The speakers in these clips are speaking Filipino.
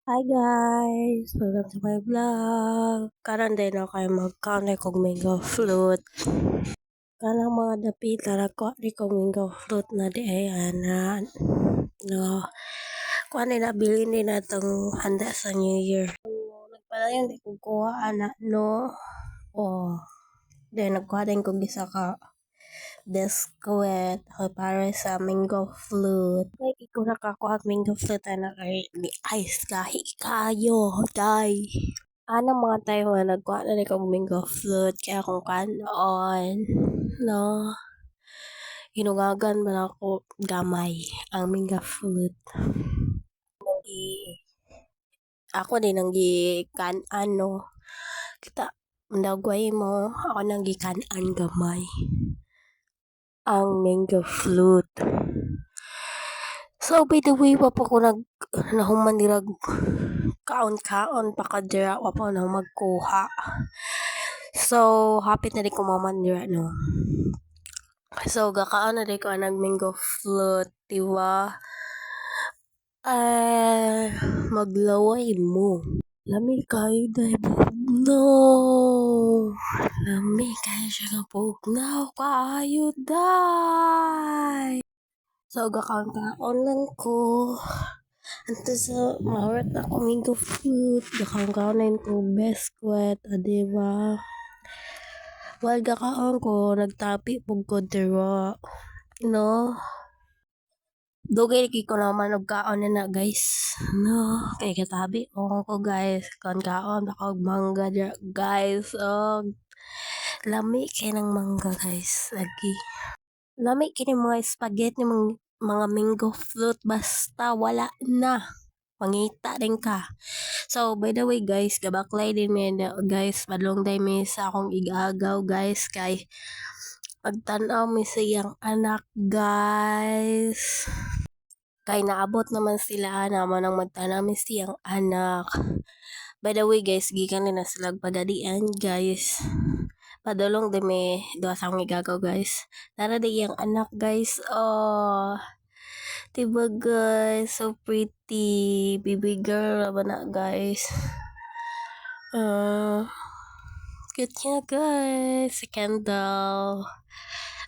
Hi guys! Welcome to my vlog. Karon din ako kayo mag-counter kong mango fruit. Kanang mga dapita nagkuha di kong mango fruit na di ay ana. No. Kuha ni nabili ni na itong handa sa New Year. So, nagpadayon di kong kuha ana no. Oh. Then nagkuha din kong isa ka biscuit o para sa mango flute. Like, ko nakakuha mango flute na kay ni ice kahi kayo, day. Mga tayo nga nagkuha na rin kong mango flute kaya kung kanon, no. Hinugagan man ako gamay ang mango flute. Ako din ang ano, kita ndagway mo ako nang gikanan gamay ang mango flute. So by the way, wa pa ko nahuman dirag kaon-kaon pa ka dira, wa pa na magkuha. So hapit na di ko maman dira no. So gakaon na di ko nag mango flute, diba? Maglaway mo. Lami kayo dahil no. Lami kayo siya nga pugnaw kayo dahil. So, gakaon lang ko. Anto sa maurat na ko mango fruit. Gakaon na ko biscuit. Diba? Well, gakaon ko. Nagtapi pug ko dira. No? Dugay ko naman og kaon na guys. No? Kay katabi ko guys. Kaon baka mangga dira guys. Lami kay ng mangga guys. Lagi. Lami kini mga spaghetti mga mango fruit basta wala na. Pangita din ka. So, by the way guys, gabaklay din mi guys, padlong day mi sa akong igagaw guys kay pagtanaw mi sa iyang anak guys. Kay naabot naman sila naman ang magtanaw mi siyang anak. By the way guys, gikan na sila padadian guys. Padulong din mi duha sa akong igagaw guys. Tara di iyang anak guys. Oh. Diba guys, so pretty. Baby girl ba na guys. Cute niya guys. Si Kendall.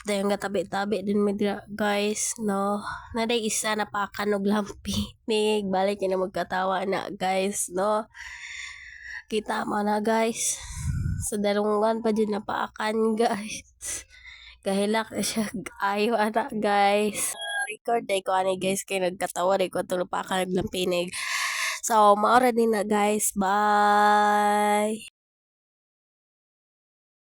Dahil nga tabi-tabi din mi dira guys, no. Naday isa na pakanog lampi. Nig, balik na magkatawa na guys, no. Kita mo na guys. Sa darungan pa din napaakan guys. Kahilak na siya. Ayaw anak guys. Record day ko ani guys kay nagkatawa day ko tulog pa ka naglampinig. So maora din na guys. Bye.